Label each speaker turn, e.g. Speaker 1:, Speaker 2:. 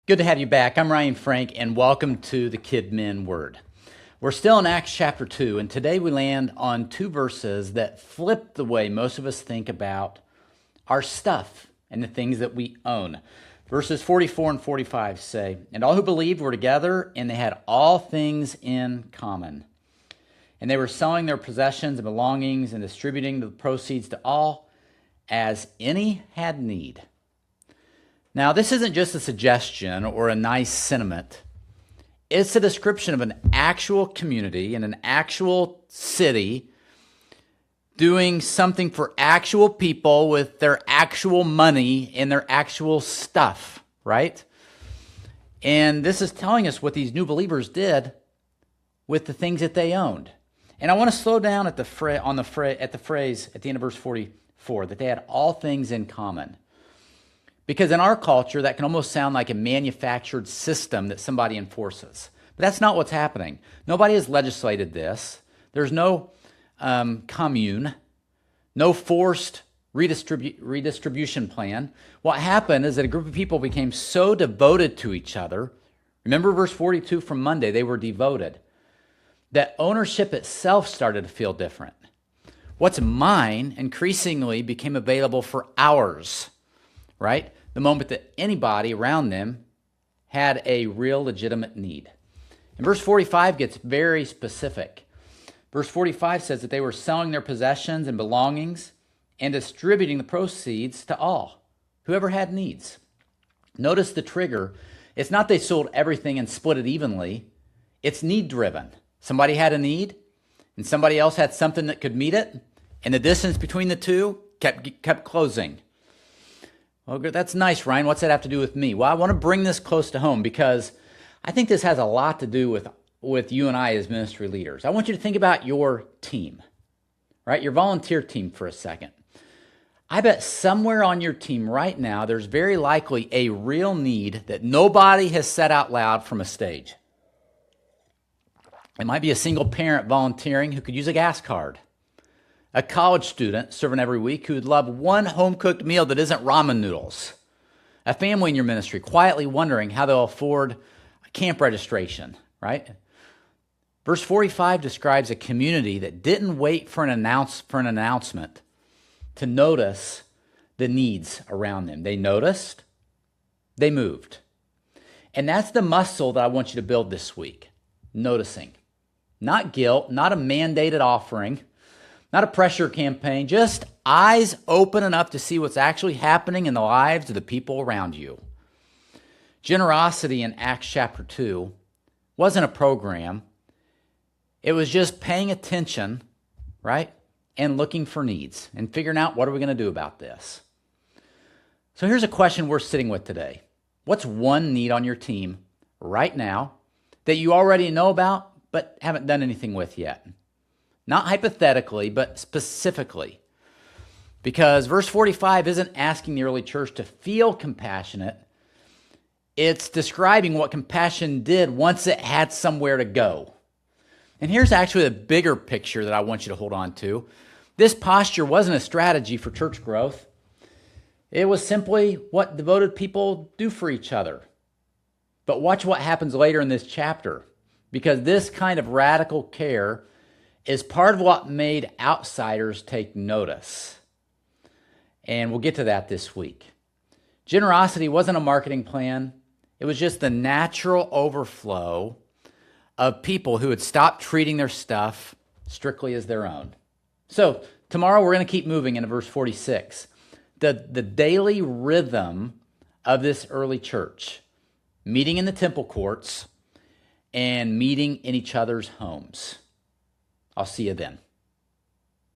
Speaker 1: Good to have you back. I'm Ryan Frank, and welcome to the KidMin Word. We're still in Acts chapter 2, and today we land on two verses that flip the way most of us think about our stuff and the things that we own. Verses 44 and 45 say, "And all who believed were together, and they had all things in common. And they were selling their possessions and belongings and distributing the proceeds to all as any had need." Now, this isn't just a suggestion or a nice sentiment. It's a description of an actual community and an actual city doing something for actual people with their actual money and their actual stuff, right? And this is telling us what these new believers did with the things that they owned. And I want to slow down at the phrase at the end of verse 44, that they had all things in common. Because in our culture, that can almost sound like a manufactured system that somebody enforces. But that's not what's happening. Nobody has legislated this. There's no commune, no forced redistribution plan. What happened is that a group of people became so devoted to each other. Remember verse 42 from Monday, they were devoted. That ownership itself started to feel different. What's mine increasingly became available for ours. Right? The moment that anybody around them had a real legitimate need. And verse 45 gets very specific. Verse 45 says that they were selling their possessions and belongings and distributing the proceeds to all, whoever had needs. Notice the trigger. It's not they sold everything and split it evenly. It's need-driven. Somebody had a need, and somebody else had something that could meet it, and the distance between the two kept closing. Well, that's nice, Ryan. What's that have to do with me? Well, I want to bring this close to home because I think this has a lot to do with you and I as ministry leaders. I want you to think about your team, right? Your volunteer team for a second. I bet somewhere on your team right now, there's very likely a real need that nobody has said out loud from a stage. It might be a single parent volunteering who could use a gas card. A college student serving every week who would love one home-cooked meal that isn't ramen noodles. A family in your ministry quietly wondering how they'll afford a camp registration, right? Verse 45 describes a community that didn't wait for an announcement to notice the needs around them. They noticed, they moved. And that's the muscle that I want you to build this week. Noticing. Not guilt, not a mandated offering, not a pressure campaign, just eyes open enough to see what's actually happening in the lives of the people around you. Generosity in Acts chapter 2 wasn't a program. It was just paying attention, right? And looking for needs and figuring out what are we going to do about this. So here's a question we're sitting with today. What's one need on your team right now that you already know about but haven't done anything with yet? Not hypothetically, but specifically. Because verse 45 isn't asking the early church to feel compassionate. It's describing what compassion did once it had somewhere to go. And here's actually the bigger picture that I want you to hold on to. This posture wasn't a strategy for church growth. It was simply what devoted people do for each other. But watch what happens later in this chapter. Because this kind of radical care is part of what made outsiders take notice. And we'll get to that this week. Generosity wasn't a marketing plan. It was just the natural overflow of people who had stopped treating their stuff strictly as their own. So tomorrow we're going to keep moving into verse 46. The daily rhythm of this early church. Meeting in the temple courts and meeting in each other's homes. I'll see you then.